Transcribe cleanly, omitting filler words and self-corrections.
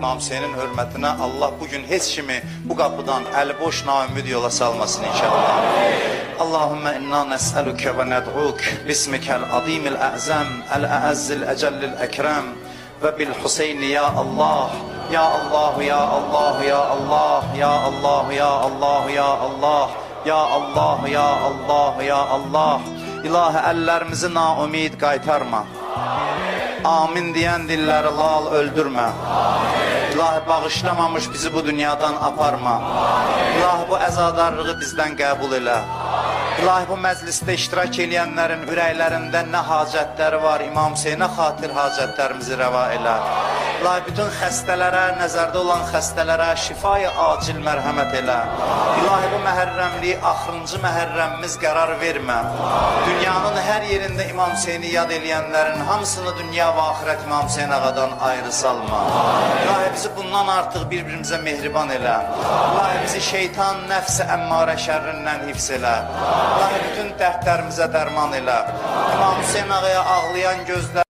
İmam Hüseynin hürmetine Allah bugün heç kimi bu kapıdan eli boş naümid yola salmasın inşallah. Allahümme inna nes'eluke ve ned'uk bismikel azimil a'zam el-a'azzil ecellil ekrem ve bil Hüseyni ya Allah. Ya Allah, ya Allah, ya Allah, ya Allah, ya Allah, ya Allah, ya Allah, ya Allah, ya Allah. İlahi ellerimizi naumid qaytarma. Amin diyen dilleri lal öldürme. İlahi bağışlamamış bizi bu dünyadan aparma. İlahi bu əzadarlığı bizden qəbul elə. İlahi bu məclisdə iştirak edenlerin ürəklərində nə hacətləri var, İmam Hüseynə xatir hacətlərimizi rəva elə. İlahi bütün xəstələrə, nəzərdə olan xəstələrə şifayı acil mərhəmət elə. İlahi bu məhərrəmliyi axırıncı məhərrəmimiz qərar vermə. Dünyanın hər yerində İmam Hüseyni yad eləyənlərin hamısını dünya və axirət İmam Hüseyin ağadan ayrı salma. İlahi bizi bundan artıq bir-birimizə mehriban elə. İlahi bizi şeytan, nəfs-i əmmarə şərrindən hifz elə. İlahi bütün dərdlərimizə dərman elə. İmam Hüseyin ağaya ağlayan gözlər